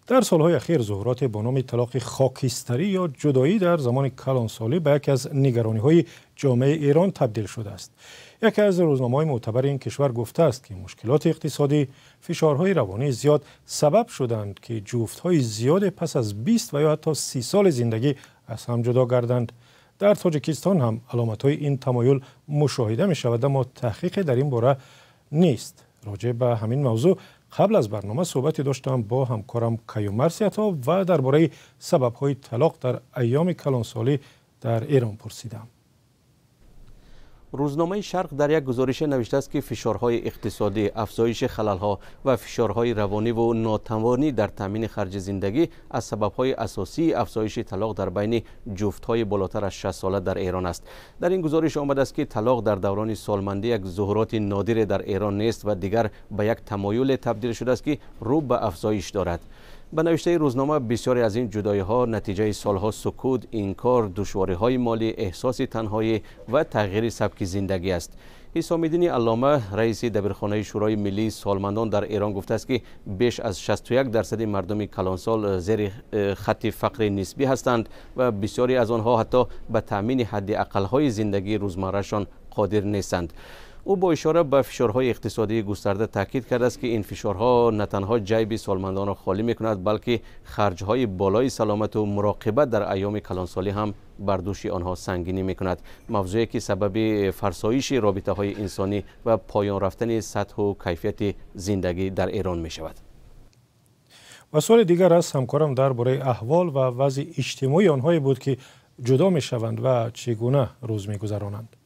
در سالهای اخیر ظهورات با نام طلاق خاکستری یا جدایی در زمان کلانسالی به یکی از نگرانی‌های جامعه ایران تبدیل شده است. یکی از روزنامه‌های معتبر این کشور گفته است که مشکلات اقتصادی، فشارهای روانی زیاد سبب شدند که جفت‌های زیاد پس از 20 و یا حتی 30 سال زندگی از هم جدا گردند. در تاجیکستان هم علامت‌های این تمایل مشاهده می‌شود، اما تحقیق در این باره نیست. راجع به همین موضوع قبل از برنامه صحبتی داشتم با همکارم کیومرث عطا و درباره سبب‌های طلاق در ایام کلانسالی در ایران پرسیدم. روزنامه شرق در یک گزارش نوشته است که فشارهای اقتصادی، افزایش خلل‌ها و فشارهای روانی و ناتوانی در تامین خرج زندگی از سبب‌های اساسی افزایش طلاق در بین جفت‌های بالاتر از 60 ساله در ایران است. در این گزارش آمده است که طلاق در دوران سالمندی یک ظهورات نادر در ایران نیست و دیگر به یک تمایل تبدیل شده است که رو به افزایش دارد. به نوشته روزنامه بسیاری از این جدایی‌ها نتیجه سالها سکوت، انکار، دشواری‌های مالی، احساس تنهایی و تغییر سبک زندگی است. حسام الدین علامه رئیس دبیرخانه شورای ملی سالمندان در ایران گفته است که بیش از 61% مردم کلانسال زیر خط فقر نسبی هستند و بسیاری از آنها حتی به تامین حداقل‌های زندگی روزمره‌شان قادر نیستند. او با اشاره به فشارهای اقتصادی گسترده تاکید کرده است که این فشارها نه تنها جیب سالمندان را خالی می‌کند، بلکه خرج‌های بالای سلامت و مراقبت در ایام کلانسالی هم بر دوش آنها سنگینی می‌کند. موضوعی که سبب فرسایش رابطه‌های انسانی و پایان رفتن سطح و کیفیت زندگی در ایران می‌شود. و سوال دیگر از همکارم درباره احوال و وضع اجتماعی آنهایی بود که جدا می‌شوند و چگونه روز می‌گذرانند.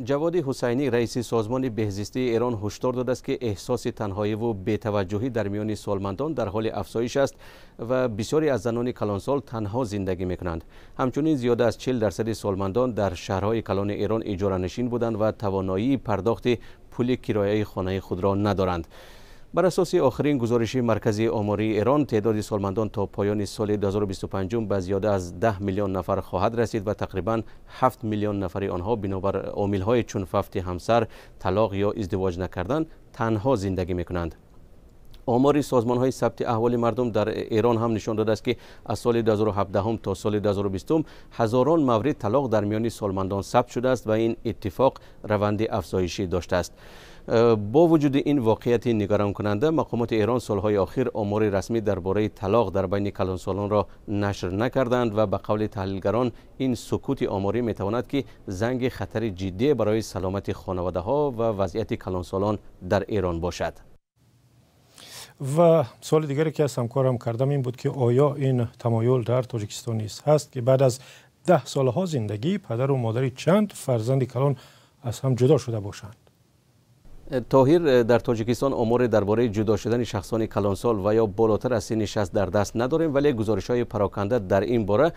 جواد حسینی رئیس سازمان بهزیستی ایران هشدار داده است که احساس تنهایی و بی‌توجهی در میان سالمندان در حال افزایش است و بسیاری از زنان کلانسال تنها زندگی می‌کنند. همچنین زیاده از 40% سالمندان در شهرهای کلان ایران اجاره نشین بودند و توانایی پرداخت پول کرایه خانه خود را ندارند. بر اساس آخرین گزارش مرکزی آماری ایران، تعداد سالمندان تا پایان سال 2025 به زیاده از 10 میلیون نفر خواهد رسید و تقریباً 7 میلیون نفر آنها بنابر عامل‌های چون فوت همسر، طلاق یا ازدواج نکردن تنها زندگی می‌کنند. آمار سازمان‌های ثبت احوال مردم در ایران هم نشان داده است که از سال 2017 تا سال 2020 هزاران مورد طلاق در میان سالمندان ثبت شده است و این اتفاق روند افزایشی داشته است. با وجود این واقعیت نگران کننده، مقامات ایران سالهای اخیر آمار رسمی درباره طلاق در بین کلانسالان را نشر نکردند و به قول تحلیلگران این سکوت آماری میتواند که زنگ خطر جدی برای سلامت خانواده‌ها و وضعیت کلانسالان در ایران باشد. و سوال دیگری که از همکارم کردم این بود که آیا این تمایل در تاجیکستان نیز هست که بعد از 10 سالها زندگی پدر و مادر چند فرزند کلان از هم جدا شده باشند؟ طاهر، در تاجیکستان آمار درباره جدا شدن شخصان کلانسال و یا بالاتر از سن 60 در دست نداریم، ولی گزارش‌های پراکنده در این باره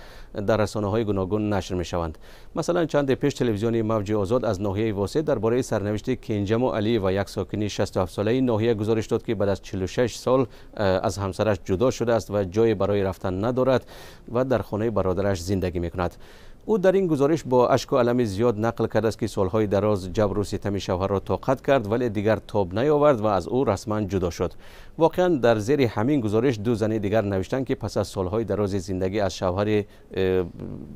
در رسانه‌های گوناگون نشر می‌شوند. مثلا چند پیش تلویزیون موج آزاد از ناحیه واسط درباره سرنوشت کنجمو علی و یک ساکن 67 ساله ناحیه گزارش داد که بعد از 46 سال از همسرش جدا شده است و جای برای رفتن ندارد و در خانه برادرش زندگی می‌کند. او در این گزارش با اشک و الم زیاد نقل کرده است که سالهای دراز جبر و ستم شوهر را طاقت کرد ولی دیگر تاب نیاورد و از او رسما جدا شد. واقعا در زیر همین گزارش دو زن دیگر نوشتند که پس از سالهای دراز زندگی از شوهر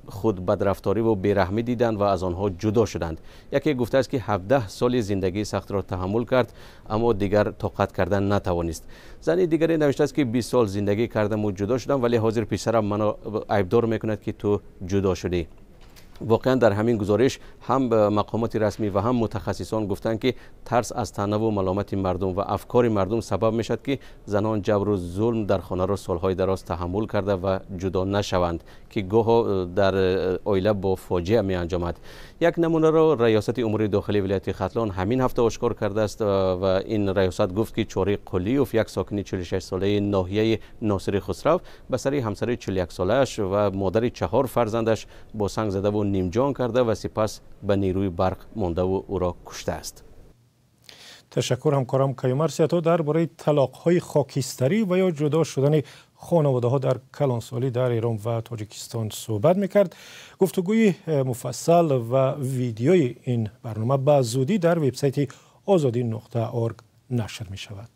خود بدرفتاری و بیرحمی دیدند و از آنها جدا شدند. یکی گفته است که 17 سال زندگی سخت را تحمل کرد اما دیگر طاقت کردن نتوانست. زن دیگری نوشته است که 20 سال زندگی کردم و جدا شدم ولی حاضر پسرم منو عیبدار میکند که تو جدا شدی. واقعا در همین گزارش هم مقامات رسمی و هم متخصصان گفتند که ترس از طعنه و ملامت مردم و افکار مردم سبب میشد که زنان جبر و ظلم در خانه را سالهای دراز تحمل کرده و جدا نشوند که گاه در عائله با فاجعه می انجامد. یک نمونه را ریاست امور داخلی ولایت ختلان همین هفته آشکار کرده است و این ریاست گفت که چوری قلیوف یک ساکن 46 ساله ناحیه ناصر خسرو به سر همسر 41 سالش و مادر 4 فرزندش با سنگ زده و نیم جان کرده و سپس به نیروی برق مانده و او را کشته است. تشکر همکارم کیومرث عطا درباره طلاق‌های خاکستری و یا جدا شدن خانواده‌ها در کلانسالی در ایران و تاجیکستان صحبت می‌کرد. گفتگوی مفصل و ویدیوی این برنامه به زودی در وبسایت azadi.org نشر می‌شود.